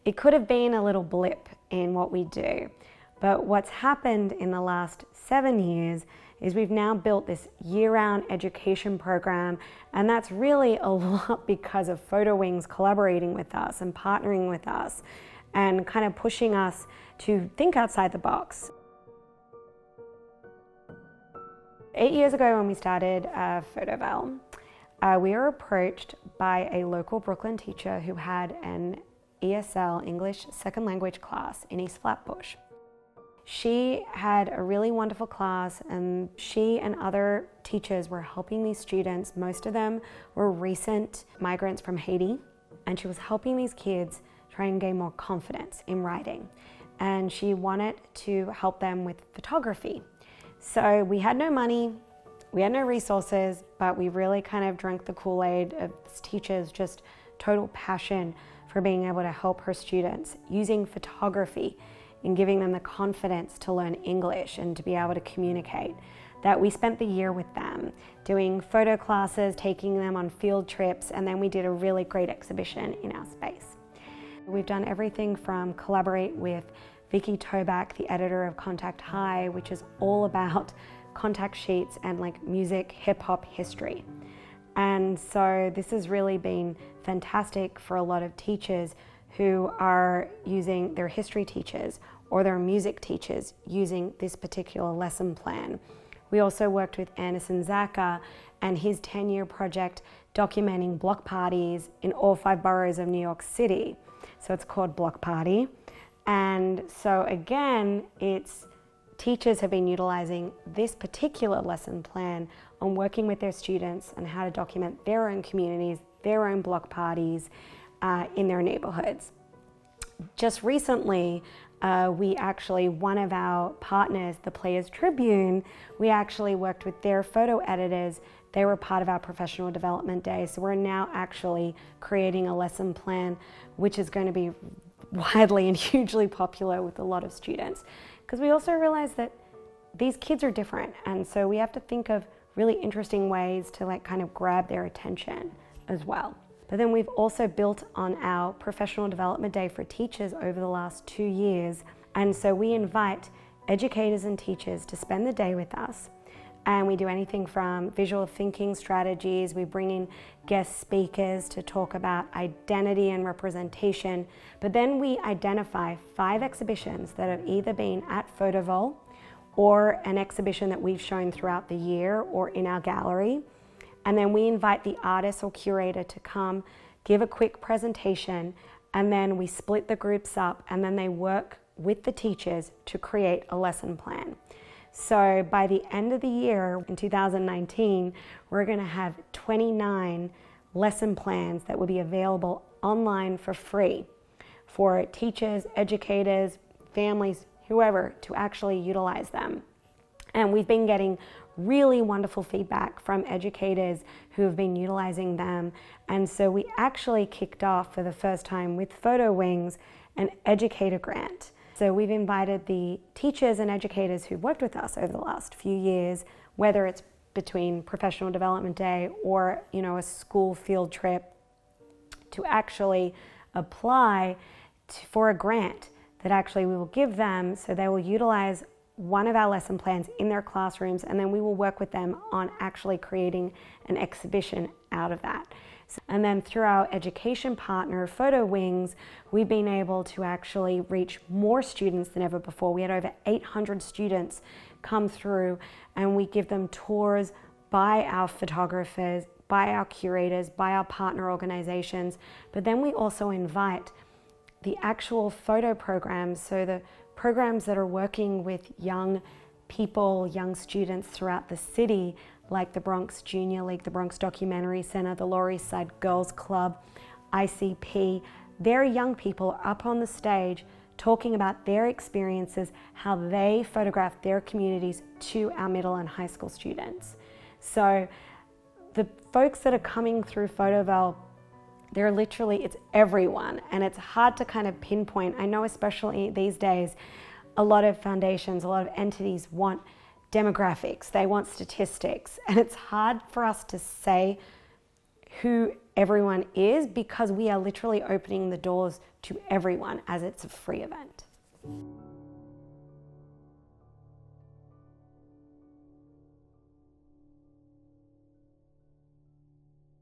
it could have been a little blip in what we do. But what's happened in the last 7 years is we've now built this year-round education program, and that's really a lot because of Photo Wings collaborating with us and partnering with us and kind of pushing us to think outside the box. 8 years ago when we started Photoville, we were approached by a local Brooklyn teacher who had an ESL, English Second Language class in East Flatbush. She had a really wonderful class, and she and other teachers were helping these students. Most of them were recent migrants from Haiti, and she was helping these kids try and gain more confidence in writing. And she wanted to help them with photography. So we had no money, we had no resources, but we really kind of drank the Kool-Aid of this teacher's just total passion for being able to help her students using photography and giving them the confidence to learn English and to be able to communicate. That we spent the year with them doing photo classes, taking them on field trips, and then we did a really great exhibition in our space. We've done everything from collaborate with Vicky Toback, the editor of Contact High, which is all about contact sheets and like music, hip hop history. And so this has really been fantastic for a lot of teachers who are using their history teachers or their music teachers using this particular lesson plan. We also worked with Anderson Zaka and his 10-year project documenting block parties in all 5 boroughs of New York City. So it's called Block Party. And so again, teachers have been utilizing this particular lesson plan on working with their students on how to document their own communities, their own block parties in their neighborhoods. Just recently, one of our partners, the Players Tribune, we actually worked with their photo editors. They were part of our professional development day. So we're now actually creating a lesson plan, which is going to be widely and hugely popular with a lot of students. Because we also realize that these kids are different. And so we have to think of really interesting ways to like kind of grab their attention as well. But then we've also built on our professional development day for teachers over the last 2 years. And so we invite educators and teachers to spend the day with us. And we do anything from visual thinking strategies, we bring in guest speakers to talk about identity and representation. But then we identify 5 exhibitions that have either been at Photoville or an exhibition that we've shown throughout the year or in our gallery. And then we invite the artist or curator to come, give a quick presentation, and then we split the groups up, and then they work with the teachers to create a lesson plan. So by the end of the year, in 2019, we're going to have 29 lesson plans that will be available online for free for teachers, educators, families, whoever, to actually utilize them. And we've been getting really wonderful feedback from educators who have been utilizing them. And so we actually kicked off for the first time with Photo Wings an educator grant. So we've invited the teachers and educators who've worked with us over the last few years, whether it's between Professional Development Day or a school field trip, to actually apply for a grant that actually we will give them, so they will utilize one of our lesson plans in their classrooms, and then we will work with them on actually creating an exhibition out of that. And then through our education partner, Photo Wings, we've been able to actually reach more students than ever before. We had over 800 students come through, and we give them tours by our photographers, by our curators, by our partner organizations. But then we also invite the actual photo programs, so the programs that are working with young people, young students throughout the city, like the Bronx Junior League, the Bronx Documentary Center, the Lower East Side Girls Club, ICP. Their young people are up on the stage talking about their experiences, how they photograph their communities to our middle and high school students. So the folks that are coming through Photoville, they're literally, it's everyone, and it's hard to kind of pinpoint. I know especially these days, a lot of foundations, a lot of entities want demographics, they want statistics, and it's hard for us to say who everyone is, because we are literally opening the doors to everyone as it's a free event.